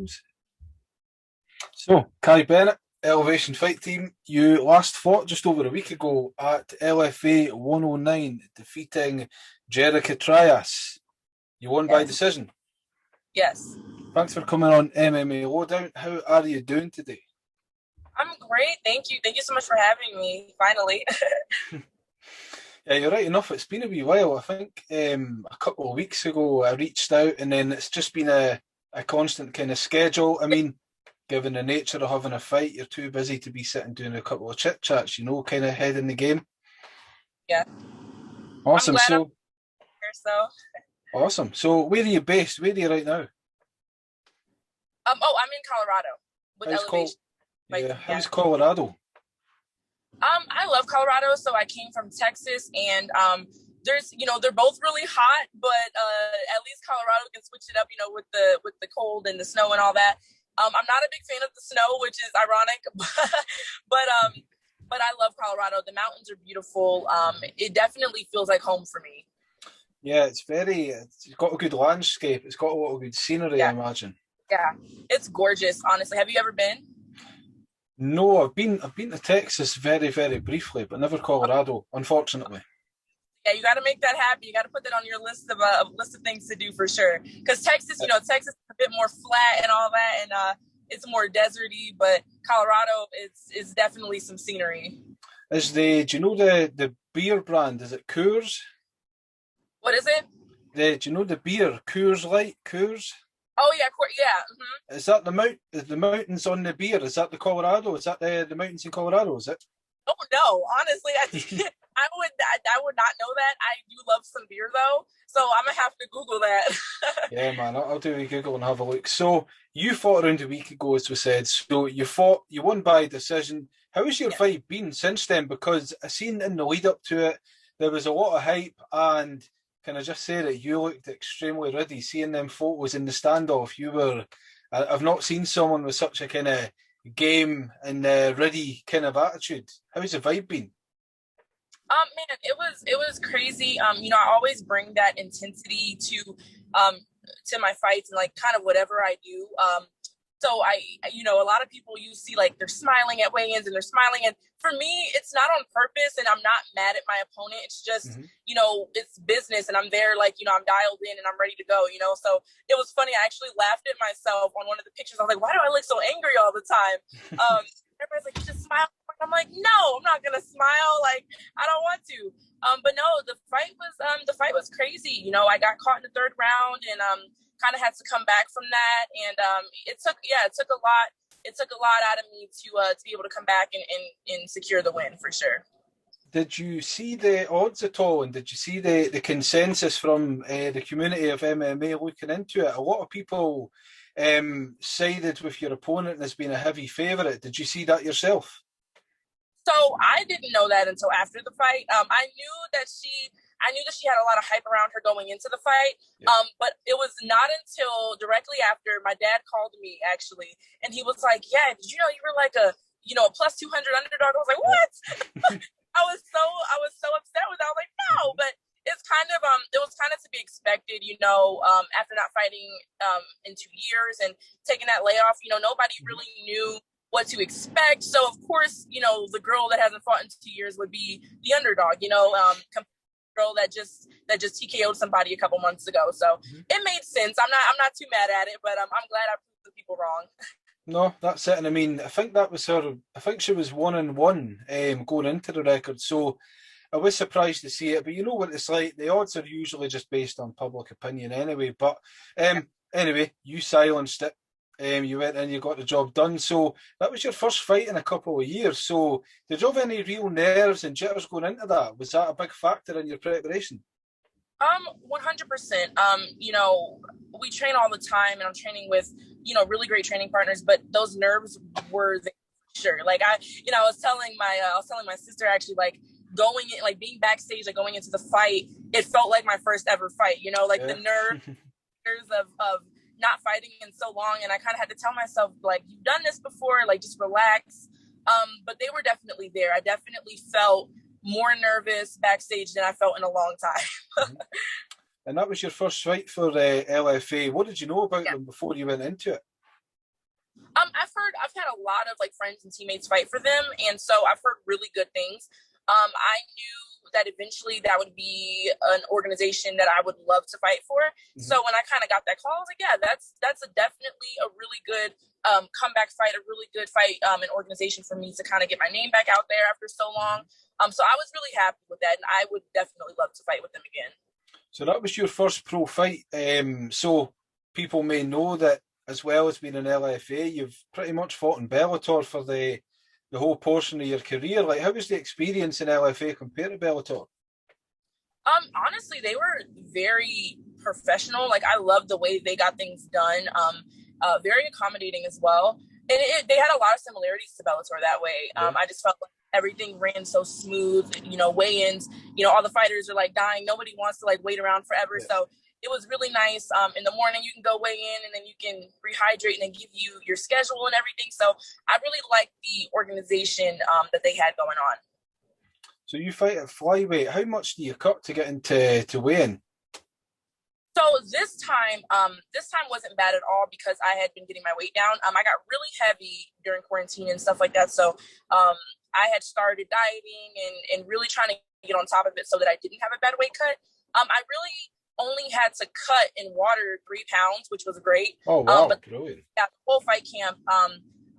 times. So, Ky Bennett, Elevation Fight Team, you last fought just over a week ago at LFA109, defeating Jericho Trias. You won by decision. Yes. Thanks for coming on MMA Lowdown. How are you doing today? I'm great. Thank you. Thank you so much for having me, finally. Yeah, you're right enough. It's been a wee while. I think a couple of weeks ago I reached out, and then it's just been a constant kind of schedule. I mean, given the nature of having a fight, you're too busy to be sitting doing a couple of chit chats, kind of head in the game. Yeah. Awesome. I'm glad I'm here, so. Awesome. So where are you based? Where are you right now? I'm in Colorado with Elevation. How's Colorado? I love Colorado, so I came from Texas, and there's, they're both really hot, but at least Colorado can switch it up, with the cold and the snow and all that. I'm not a big fan of the snow, which is ironic, but I love Colorado. The mountains are beautiful. It definitely feels like home for me. Yeah, it's got a good landscape. It's got a lot of good scenery, I imagine. Yeah, it's gorgeous, honestly. Have you ever been? No, I've been to Texas very, very briefly, but never Colorado, unfortunately. Yeah, you got to make that happen. You got to put that on your list of things to do for sure. Because Texas, Texas is a bit more flat and all that, and it's more deserty. But Colorado is definitely some scenery. Do you know the beer brand? Is it Coors? What is it? Do you know the beer Coors Light? Coors? Oh yeah, yeah. Is that the mountains on the beer? Is that the Colorado? Is that the mountains in Colorado? Is it? Oh no, honestly, I would not know that. I do love some beer though, so I'm gonna have to Google that. Yeah, man, I'll do a Google and have a look. So you fought around a week ago, as we said. So you won by decision. How has your fight been since then? Because I seen in the lead up to it, there was a lot of hype, and can I just say that you looked extremely ready? Seeing them photos in the standoff, I've not seen someone with such a kind of game and ready kind of attitude. How's the vibe been? Man, it was crazy. I always bring that intensity to my fights and like kind of whatever I do. So a lot of people you see like they're smiling at weigh-ins and they're smiling, and for me it's not on purpose, and I'm not mad at my opponent. It's just it's business, and I'm there like I'm dialed in and I'm ready to go. So it was funny. I actually laughed at myself on one of the pictures. I was like, why do I look so angry all the time? Everybody's like, you just smile. I'm like, no, I'm not gonna smile. Like I don't want to. But no, the fight was crazy. I got caught in the third round, and kind of had to come back from that, and it took a lot out of me to be able to come back and secure the win for sure. Did you see the odds at all, and did you see the consensus from the community of MMA looking into it? A lot of people sided with your opponent as being a heavy favourite. Did you see that yourself? So I didn't know that until after the fight. I knew that she had a lot of hype around her going into the fight. Yeah. But it was not until directly after my dad called me actually, and he was like, "Yeah, did you know you were like a plus 200 underdog?" I was like, "What?" I was so upset with that. I was like, "No," but it's kind of it was kind of to be expected, after not fighting in 2 years and taking that layoff. Nobody really knew what to expect. So of course, the girl that hasn't fought in 2 years would be the underdog, girl that just TKO'd somebody a couple months ago. So it made sense. I'm not too mad at it, but I'm glad I proved the people wrong. No, that's it. And I mean, I think that was I think she was 1-1 going into the record. So I was surprised to see it, but you know what it's like. The odds are usually just based on public opinion anyway. But anyway, you silenced it. You went in, you got the job done. So that was your first fight in a couple of years. So did you have any real nerves and jitters going into that? Was that a big factor in your preparation? 100%. We train all the time, and I'm training with, really great training partners, but those nerves were there for sure. Like I was telling my sister actually, like going in, like being backstage, like going into the fight, it felt like my first ever fight, the nerves of not fighting in so long, and I kind of had to tell myself, like, you've done this before, like, just relax. But they were definitely there. I definitely felt more nervous backstage than I felt in a long time. And that was your first fight for LFA. What did you know about them before you went into it? I've had a lot of like friends and teammates fight for them, and so I've heard really good things. I knew that eventually that would be an organization that I would love to fight for. Mm-hmm. So when I kind of got that call, I was like, yeah, that's definitely a really good comeback fight, a really good fight, an organization for me to kind of get my name back out there after so long. So I was really happy with that, and I would definitely love to fight with them again. So that was your first pro fight. So people may know that as well as being in LFA, you've pretty much fought in Bellator for the whole portion of your career. Like, how was the experience in LFA compared to Bellator? Honestly, they were very professional. Like, I love the way they got things done. Very accommodating as well. And they had a lot of similarities to Bellator that way. I just felt like everything ran so smooth, weigh-ins, all the fighters are like dying. Nobody wants to like wait around forever. Yeah. So it was really nice. In the morning, you can go weigh in and then you can rehydrate and then give you your schedule and everything. So I really liked the organization that they had going on. So you fight at flyweight. How much do you cut to get into weigh-in? So this time wasn't bad at all because I had been getting my weight down. I got really heavy during quarantine and stuff like that. So I had started dieting and really trying to get on top of it so that I didn't have a bad weight cut. I really only had to cut in water 3 pounds, which was great. Oh, wow. But brilliant. Yeah, the whole fight camp,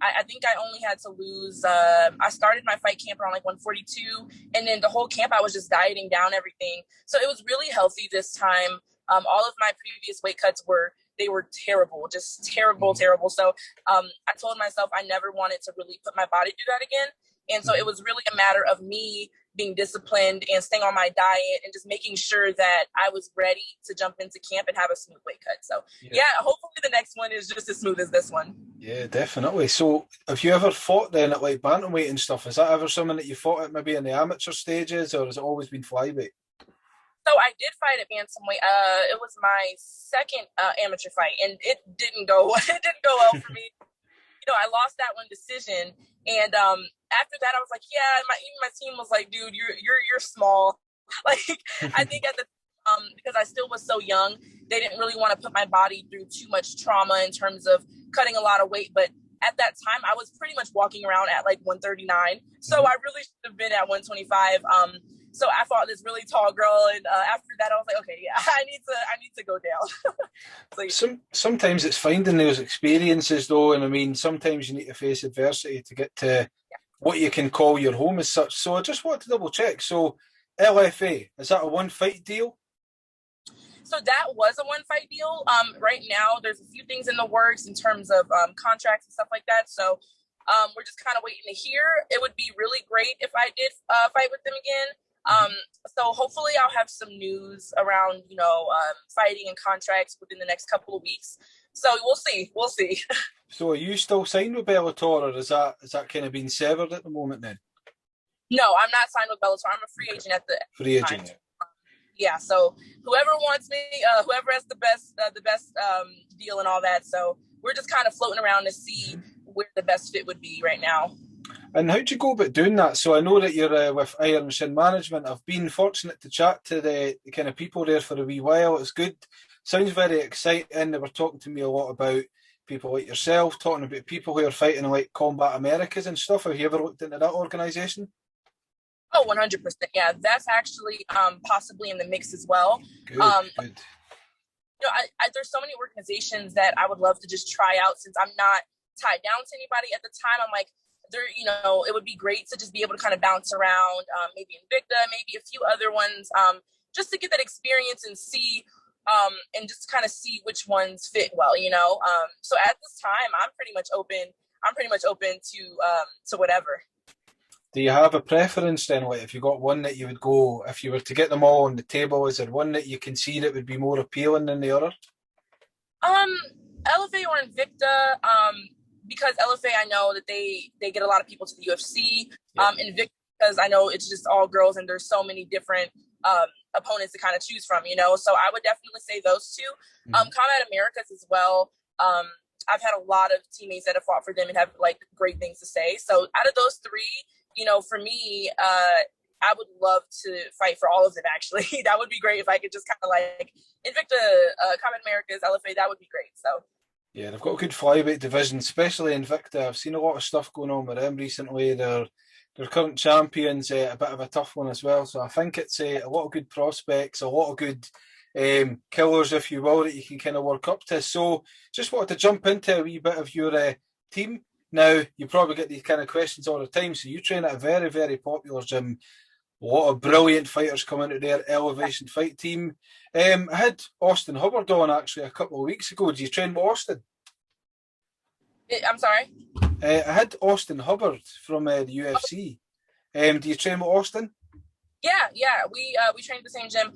I think I only had to lose, I started my fight camp around like 142. And then the whole camp, I was just dieting down everything. So it was really healthy this time. All of my previous weight cuts were terrible, just terrible. So I told myself I never wanted to really put my body through that again. And so it was really a matter of me being disciplined and staying on my diet and just making sure that I was ready to jump into camp and have a smooth weight cut. So yeah, hopefully the next one is just as smooth as this one. Yeah, definitely. So have you ever fought then at like bantamweight and stuff? Is that ever something that you fought at maybe in the amateur stages, or has it always been flyweight? So I did fight at bantamweight. It was my second amateur fight, and it didn't go well for me. I lost that one decision, and after that, I was like, yeah. Even my team was like, dude, you're small. Like, I think at the because I still was so young, they didn't really want to put my body through too much trauma in terms of cutting a lot of weight. But at that time, I was pretty much walking around at like 139, so I really should have been at 125. So I fought this really tall girl, and after that, I was like, okay, yeah, I need to go down. So, yeah. Sometimes it's finding those experiences, though, and I mean, sometimes you need to face adversity to get to what you can call your home as such. So I just wanted to double check. So LFA, is that a one fight deal? So that was a one fight deal. Right now, there's a few things in the works in terms of contracts and stuff like that. So we're just kind of waiting to hear. It would be really great if I did fight with them again. So hopefully I'll have some news around, fighting and contracts within the next couple of weeks. So we'll see. So are you still signed with Bellator, or is that kind of been severed at the moment then? No, I'm not signed with Bellator. I'm a free agent at the free agent. Time. Yeah. So whoever wants me, whoever has the best deal and all that. So we're just kind of floating around to see where the best fit would be right now. And how'd you go about doing that? So I know that you're with Iron Shin Management. I've been fortunate to chat to the kind of people there for a wee while. It's good. Sounds very exciting. They were talking to me a lot about people like yourself, talking about people who are fighting in like Combat Americas and stuff. Have you ever looked into that organisation? Oh, 100%. Yeah, that's actually possibly in the mix as well. Good. There's so many organizations that I would love to just try out since I'm not tied down to anybody at the time. I'm like, it would be great to just be able to kind of bounce around, maybe Invicta, maybe a few other ones, just to get that experience and see, and just kind of see which ones fit well, So at this time, I'm pretty much open to whatever. Do you have a preference then? Like, if you got one that you would go, if you were to get them all on the table, is there one that you can see that would be more appealing than the other? LFA or Invicta, because LFA, I know that they get a lot of people to the UFC. Invicta, because I know it's just all girls and there's so many different opponents to kind of choose from, So I would definitely say those two. Combat Americas as well. I've had a lot of teammates that have fought for them and have like great things to say. So out of those three, for me, I would love to fight for all of them, actually. That would be great if I could just kind of like Invicta, Combat Americas, LFA, that would be great. So Yeah, they've got a good flyweight division, especially Invicta. I've seen a lot of stuff going on with them recently. Their current champions, a bit of a tough one as well. So I think it's a lot of good prospects, a lot of good killers, if you will, that you can kind of work up to. So just wanted to jump into a wee bit of your team. Now, you probably get these kind of questions all the time. So you train at a very, very popular gym. A lot of brilliant fighters come into their Elevation Fight team. I had Austin Hubbard on actually a couple of weeks ago. Do you train with Austin? I'm sorry. I had Austin Hubbard from the UFC. Do you train with Austin? Yeah. We train at the same gym.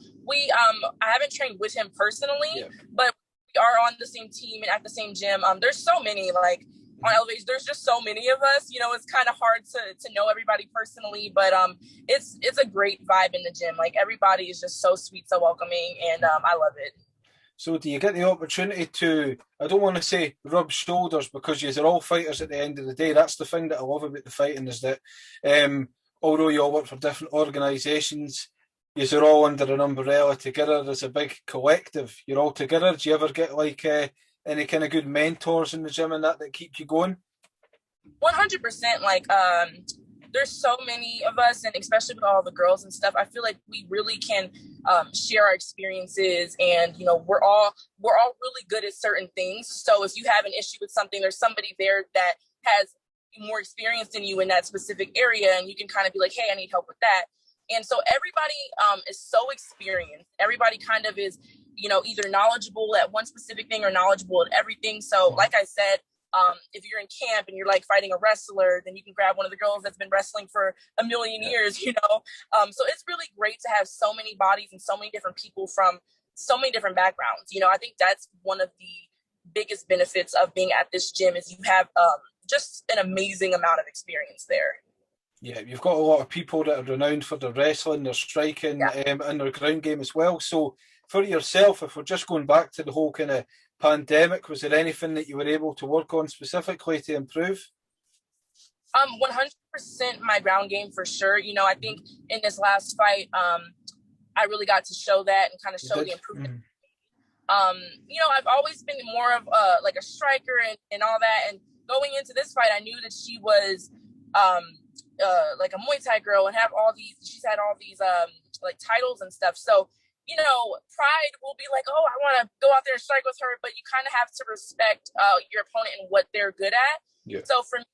I haven't trained with him personally, Yeah. but we are on the same team and at the same gym. There's so many like on Elevation. There's just so many of us. You know, it's kind of hard to know everybody personally, but it's a great vibe in the gym. Like everybody is just so sweet, so welcoming, and I love it. So do you get the opportunity to, I don't want to say rub shoulders because you're all fighters at the end of the day. That's the thing that I love about the fighting is that although you all work for different organisations, you're all under an umbrella together as a big collective. You're all together. Do you ever get like any kind of good mentors in the gym and that keep you going? 100%. Like there's so many of us, and especially with all the girls and stuff, I feel like we really can share our experiences, and you know, we're all really good at certain things. So if you have an issue with something, there's somebody there that has more experience than you in that specific area, and you can kind of be like, hey, I need help with that. And so everybody is so experienced. Everybody kind of is, you know, either knowledgeable at one specific thing or knowledgeable at everything. So like I said, if you're in camp and you're like fighting a wrestler, then you can grab one of the girls that's been wrestling for a million years, you know? So it's really great to have so many bodies and so many different people from so many different backgrounds. You know, I think that's one of the biggest benefits of being at this gym is you have just an amazing amount of experience there. Yeah, you've got a lot of people that are renowned for their wrestling, their striking, Yeah. and their ground game as well. So for yourself, if we're just going back to the whole kind of pandemic, was there anything that you were able to work on specifically to improve? 100% my ground game for sure. You know, I think in this last fight, I really got to show that and kind of show the improvement. You know, I've always been more of like a striker and all that. And going into this fight, I knew that she was like a Muay Thai girl and she's had all these like titles and stuff. So, you know, pride will be like, oh, I want to go out there and strike with her, but you kind of have to respect your opponent and what they're good at. Yeah. So for me,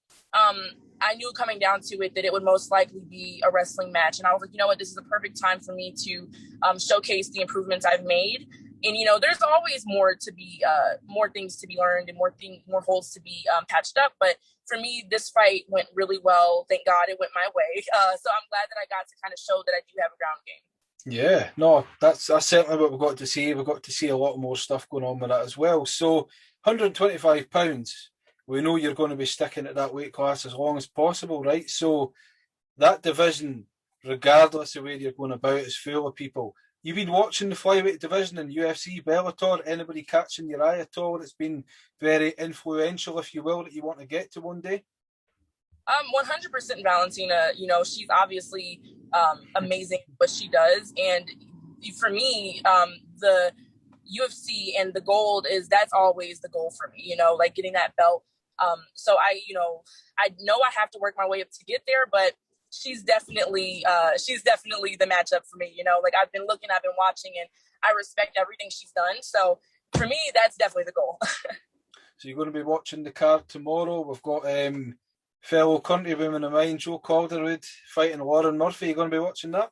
I knew coming down to it that it would most likely be a wrestling match. And I was like, you know what, this is the perfect time for me to showcase the improvements I've made. And, you know, there's always more to be, more things to be learned and more holes to be patched up. But for me, this fight went really well. Thank God it went my way. So I'm glad that I got to kind of show that I do have a ground game. Yeah, no, that's certainly what we've got to see. We've got to see a lot more stuff going on with that as well. So, £125, we know you're going to be sticking at that weight class as long as possible, right? So, that division, regardless of where you're going about, is full of people. You've been watching the flyweight division in UFC, Bellator. Anybody catching your eye at all? It's been very influential, if you will, that you want to get to one day. 100% Valentina. You know, she's obviously amazing at what she does, and for me, the UFC and the gold that's always the goal for me. You know, like getting that belt. So I know I have to work my way up to get there, but she's definitely the matchup for me. You know, like I've been watching, and I respect everything she's done. So for me, that's definitely the goal. So you're going to be watching the card tomorrow. We've got fellow countrywoman of mine, Joe Calderwood, fighting Lauren Murphy. You're going to be watching that?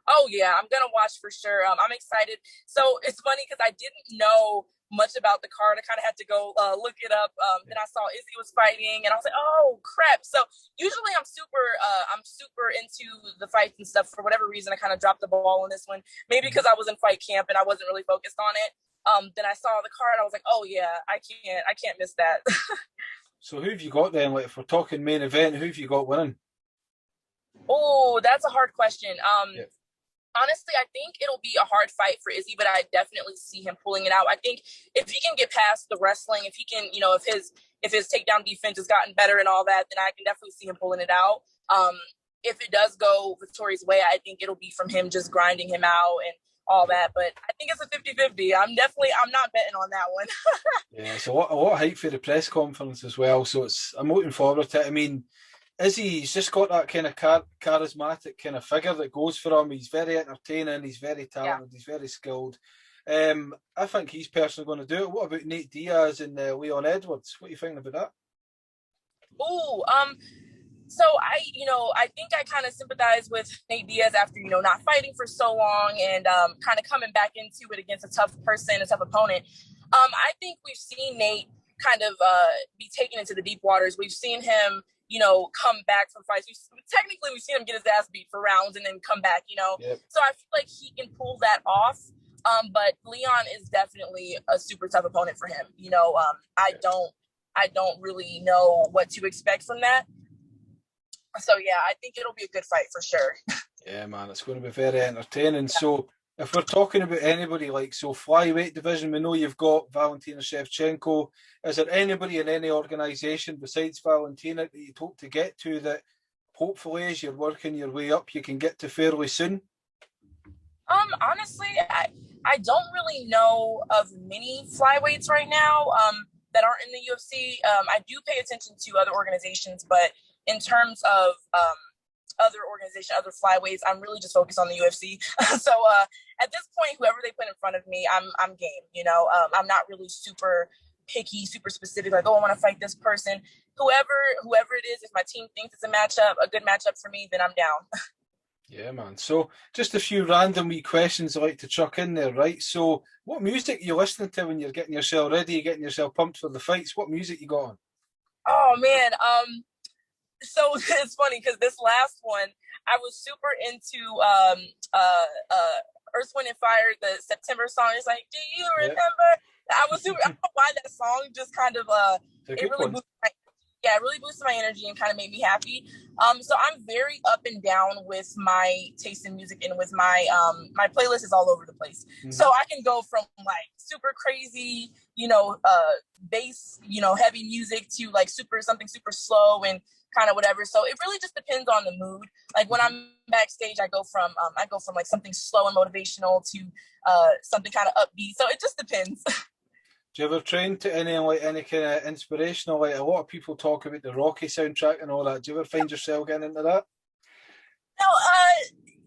Oh yeah, I'm gonna watch for sure. I'm excited. So it's funny because I didn't know much about the card. I kind of had to go look it up. Then I saw Izzy was fighting, and I was like, "Oh crap!" So usually I'm super into the fights and stuff. For whatever reason, I kind of dropped the ball on this one. Maybe because I was in fight camp and I wasn't really focused on it. Then I saw the card. I was like, "Oh yeah, I can't miss that." So who have you got then? Like, if we're talking main event, who have you got winning? Oh, that's a hard question. Honestly, I think it'll be a hard fight for Izzy, but I definitely see him pulling it out. I think if he can get past the wrestling, if he can, you know, if his takedown defense has gotten better and all that, then I can definitely see him pulling it out. If it does go Victoria's way, I think it'll be from him just grinding him out and all that. But I think it's a 50-50. I'm not betting on that one. Yeah, it's a lot of hype for the press conference as well. So I'm looking forward to it. I mean, he's just got that kind of charismatic kind of figure that goes for him. He's very entertaining. He's very talented. Yeah. He's very skilled. I think he's personally going to do it. What about Nate Diaz and Leon Edwards? What are you thinking about that? Oh, so I think I kind of sympathize with Nate Diaz after, not fighting for so long and kind of coming back into it against a tough person, a tough opponent. I think we've seen Nate kind of be taken into the deep waters. We've seen him, come back from fights. We've seen him get his ass beat for rounds and then come back, Yep. So I feel like he can pull that off. But Leon is definitely a super tough opponent for him. I don't really know what to expect from that. So yeah, I think it'll be a good fight for sure. Yeah, man, it's going to be very entertaining. Yeah. So if we're talking about anybody flyweight division, we know you've got Valentina Shevchenko. Is there anybody in any organisation besides Valentina that you'd hope to get to that hopefully as you're working your way up you can get to fairly soon? Honestly, I don't really know of many flyweights right now that aren't in the UFC. I do pay attention to other organizations, but in terms of other flyweights, I'm really just focused on the UFC. So at this point, whoever they put in front of me, I'm game. I'm not really super picky, super specific. Like, I want to fight this person. Whoever it is, if my team thinks it's a good matchup for me, then I'm down. Yeah, man. So just a few random wee questions I like to chuck in there, right? So what music are you listening to when you're getting yourself ready, getting yourself pumped for the fights? What music you got on? Oh, man. So it's funny because this last one, I was super into Earth, Wind, and Fire, the September song. It's like, do you remember? Yeah. I don't know why that song just kind of, it really boosted my energy and kind of made me happy. So I'm very up and down with my taste in music and with my my playlist is all over the place. Mm-hmm. So I can go from like super crazy, bass, heavy music to like something super slow and kind of whatever. So it really just depends on the mood. Like when I'm backstage, I go from like something slow and motivational to something kind of upbeat. So it just depends. Do you ever train to any kind of inspirational? Like a lot of people talk about the Rocky soundtrack and all that. Do you ever find yourself getting into that? No,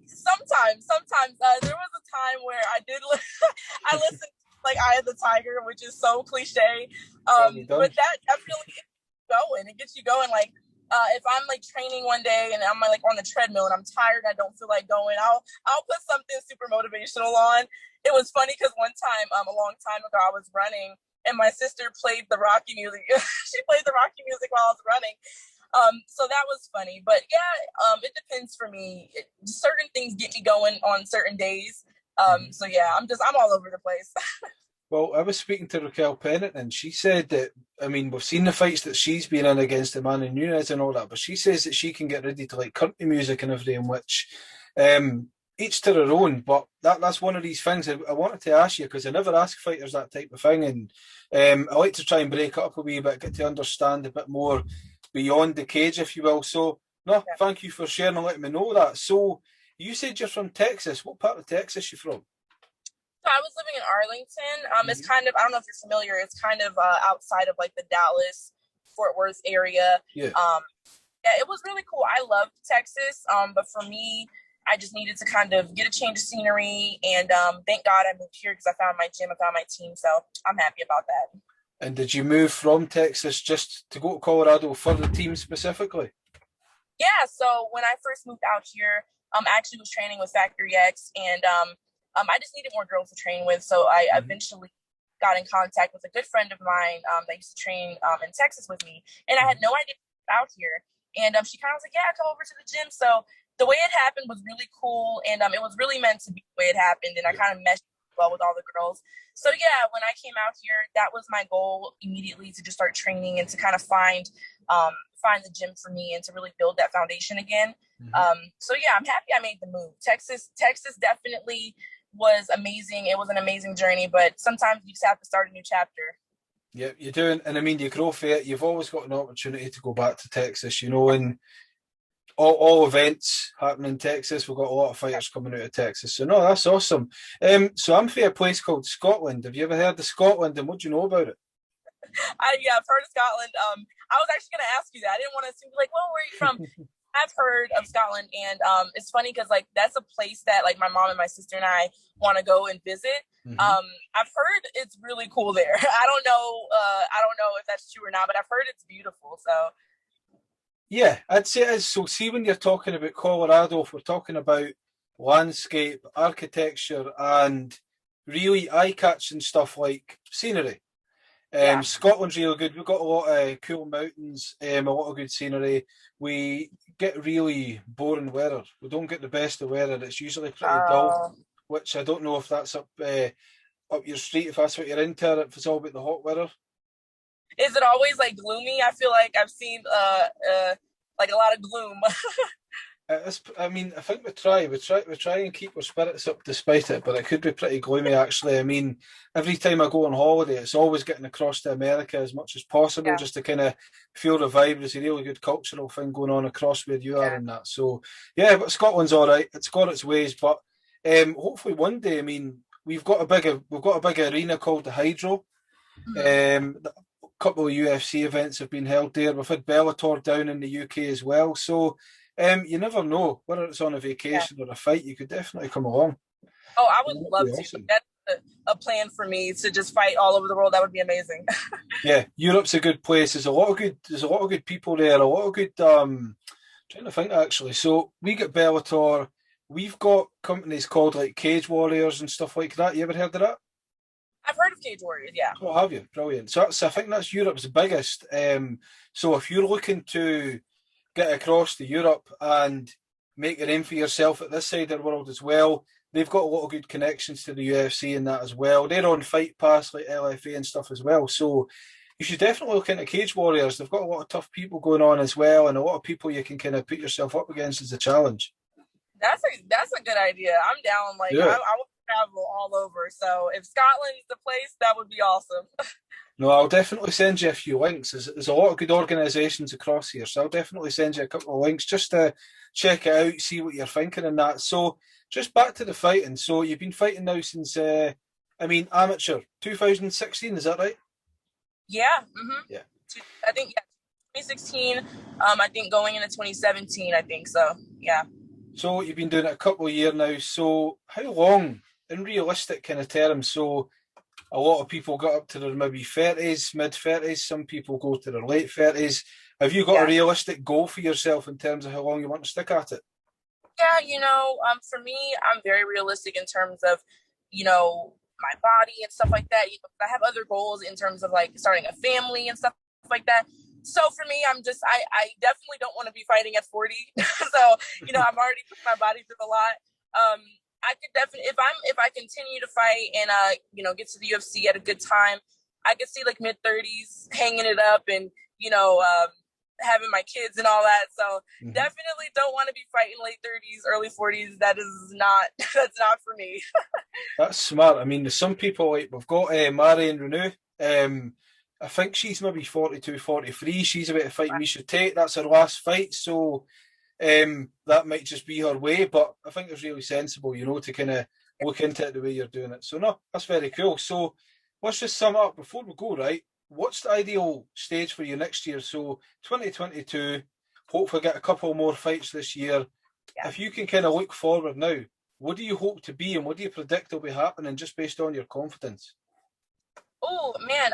sometimes. There was a time where I did. I listened to like Eye of the Tiger, which is so cliche. But that definitely gets you going. It gets you going. Like if I'm like training one day and I'm like on the treadmill and I'm tired and I don't feel like going, I'll put something super motivational on. It was funny because one time, a long time ago, I was running and my sister played the Rocky music. She played the Rocky music while I was running. So that was funny. But yeah, it depends for me. Certain things get me going on certain days. So yeah, I'm all over the place. Well, I was speaking to Raquel Pennant and she said that, I mean, we've seen the fights that she's been in against Amanda Nunes and all that, but she says that she can get ready to like country music and everything, which each to their own, but that's one of these things I wanted to ask you because I never ask fighters that type of thing, and I like to try and break it up a wee bit, get to understand a bit more beyond the cage, if you will. So, Thank you for sharing and letting me know that. So, you said you're from Texas. What part of Texas are you from? So I was living in Arlington. It's kind of, I don't know if you're familiar, it's kind of outside of like the Dallas, Fort Worth area. Yeah, it was really cool. I loved Texas, but for me, I just needed to kind of get a change of scenery, and thank God I moved here because I found my gym, I found my team, so I'm happy about that. And did you move from Texas just to go to Colorado for the team specifically? Yeah, so when I first moved out here, I actually was training with Factory X, and I just needed more girls to train with, so I eventually got in contact with a good friend of mine that used to train in Texas with me, and I had no idea out here, and she kind of was like, yeah, come over to the gym, so the way it happened was really cool, and it was really meant to be the way it happened, and I kind of meshed well with all the girls. So yeah, when I came out here, that was my goal immediately, to just start training and to kind of find the gym for me and to really build that foundation again. So yeah, I'm happy I made the move. Texas definitely was amazing. It was an amazing journey, but sometimes you just have to start a new chapter. Yeah, you do, and I mean, you grow for it. You've always got an opportunity to go back to Texas, and all events happening in Texas. We've got a lot of fighters coming out of Texas. So no, that's awesome. So I'm from a place called Scotland. Have you ever heard of Scotland, and what do you know about it? Yeah, I've heard of Scotland. I was actually going to ask you that. I didn't want to assume like, well, where are you from? I've heard of Scotland, and it's funny because like that's a place that like my mom and my sister and I want to go and visit. I've heard it's really cool there. I don't know if that's true or not, but I've heard it's beautiful. So Yeah, I'd say it is. So see, when you're talking about Colorado, if we're talking about landscape, architecture, and really eye-catching stuff like scenery. yeah. Scotland's really good. We've got a lot of cool mountains, a lot of good scenery. We get really boring weather. We don't get the best of weather. It's usually pretty dull, which I don't know if that's up your street, if that's what you're into, if it's all about the hot weather. Is it always like gloomy? I feel like I've seen like a lot of gloom. I mean, I think we try and keep our spirits up despite it, but it could be pretty gloomy actually. I mean, every time I go on holiday, it's always getting across to America as much as possible, Yeah. just to kind of feel the vibe. There's a really good cultural thing going on across where you are and that. So yeah, but Scotland's all right. It's got its ways, but hopefully one day. I mean, we've got a big arena called the Hydro. A couple of UFC events have been held there. We've had Bellator down in the UK as well. So you never know whether it's on a vacation or a fight. You could definitely come along. Oh, I would That'd love be to. awesome. That's a plan for me to just fight all over the world. That would be amazing. Yeah, Europe's a good place. There's a lot of good people there. A lot of good. Trying to think actually. So we get Bellator. We've got companies called like Cage Warriors and stuff like that. You ever heard of that? I've heard of Cage Warriors. Yeah. Oh, have you? Brilliant. So I think that's Europe's biggest. So if you're looking to get across to Europe and make a name for yourself at this side of the world as well, they've got a lot of good connections to the UFC and that as well. They're on Fight Pass like LFA and stuff as well. So you should definitely look into Cage Warriors. They've got a lot of tough people going on as well, and a lot of people you can kind of put yourself up against as a challenge. That's a good idea. I'm down. Like Yeah. I would travel all over. So if Scotland's the place, that would be awesome. No, I'll definitely send you a few links. There's a lot of good organisations across here, so I'll definitely send you a couple of links just to check it out, see what you're thinking and that. So, just back to the fighting. So, you've been fighting now since, amateur 2016, is that right? Yeah. Yeah. I think 2016. I think going into 2017. I think so. Yeah. So, you've been doing it a couple of years now. So, how long, in realistic kind of terms? So, a lot of people got up to their maybe 30s, mid 30s. Some people go to their late 30s. Have you got a realistic goal for yourself in terms of how long you want to stick at it? Yeah, for me, I'm very realistic in terms of, my body and stuff like that. I have other goals in terms of like starting a family and stuff like that. So for me, I definitely don't want to be fighting at 40. So, I'm already putting my body through a lot. I could definitely, if I continue to fight and get to the UFC at a good time, I could see like mid 30s hanging it up and having my kids and all that. So definitely don't want to be fighting late 30s, early 40s. That is not that's not for me. That's smart. I mean, there's some people like we've got Marion Renew. I think she's maybe 42, 43. She's about to fight Misha Tate. That's her last fight. So that might just be her way, but I think it's really sensible, to kind of look into it the way you're doing it. So no, that's very cool. So let's just sum up before we go, right? What's the ideal stage for you next year? So 2022, hopefully get a couple more fights this year. Yeah. If you can kind of look forward now, what do you hope to be and what do you predict will be happening just based on your confidence? Oh man,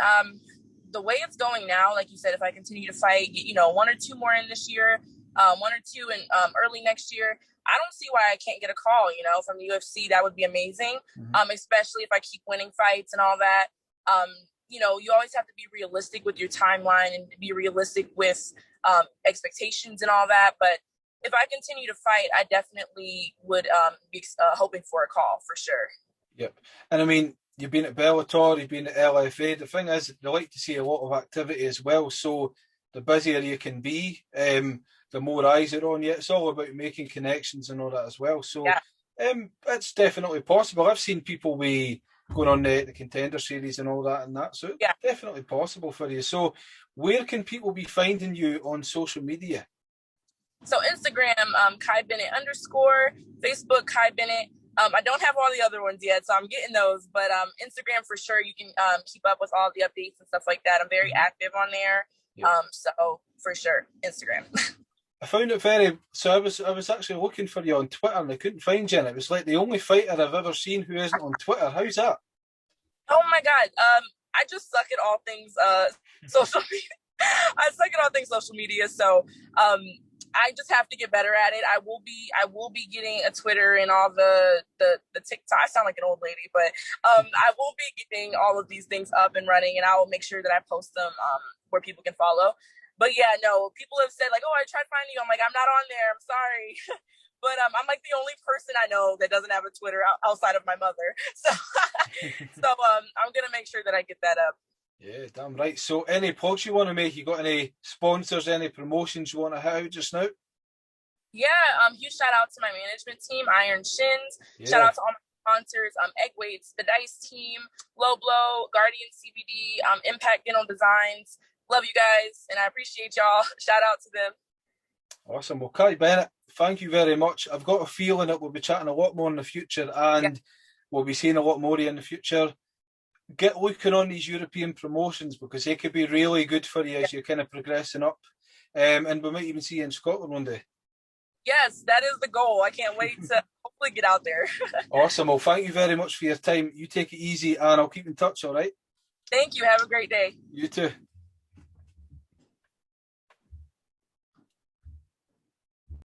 the way it's going now, like you said, if I continue to fight, one or two more in this year, one or two in early next year, I don't see why I can't get a call, from the UFC. That would be amazing, especially if I keep winning fights and all that. You always have to be realistic with your timeline and be realistic with expectations and all that. But if I continue to fight, I definitely would be hoping for a call for sure. Yep. And I mean, you've been at Bellator, you've been at LFA. The thing is, they like to see a lot of activity as well. So the busier you can be, the more eyes are on you. It's all about making connections and all that as well. So it's definitely possible. I've seen people going on the Contender Series and all that and that. So it's definitely possible for you. So where can people be finding you on social media? So Instagram, Ky Bennett _, Facebook, Ky Bennett. I don't have all the other ones yet, so I'm getting those. But Instagram for sure, you can keep up with all the updates and stuff like that. I'm very active on there. Yep. So for sure, Instagram. I found it very. So I was actually looking for you on Twitter and I couldn't find you. And it was like the only fighter I've ever seen who isn't on Twitter. How's that? Oh my God. I just suck at all things social media. I suck at all things social media. So I just have to get better at it. I will be getting a Twitter and all the TikTok. I sound like an old lady, but I will be getting all of these things up and running, and I will make sure that I post them where people can follow. But yeah, no, people have said like, oh, I tried finding you. I'm like, I'm not on there. I'm sorry. But I'm like the only person I know that doesn't have a Twitter outside of my mother. So I'm going to make sure that I get that up. Yeah, damn right. So any plugs you want to make? You got any sponsors, any promotions you want to hit out just now? Yeah, huge shout out to my management team, Iron Shins. Yeah. Shout out to all my sponsors, Egg Weights, the Dice team, Low Blow, Guardian CBD, Impact Dental Designs. Love you guys, and I appreciate y'all. Shout out to them. Awesome. Well, Ky Bennett, thank you very much. I've got a feeling that we'll be chatting a lot more in the future, and we'll be seeing a lot more in the future. Get looking on these European promotions because they could be really good for you as you're kind of progressing up. And we might even see you in Scotland one day. Yes, that is the goal. I can't wait to hopefully get out there. Awesome. Well, thank you very much for your time. You take it easy and I'll keep in touch, all right? Thank you. Have a great day. You too.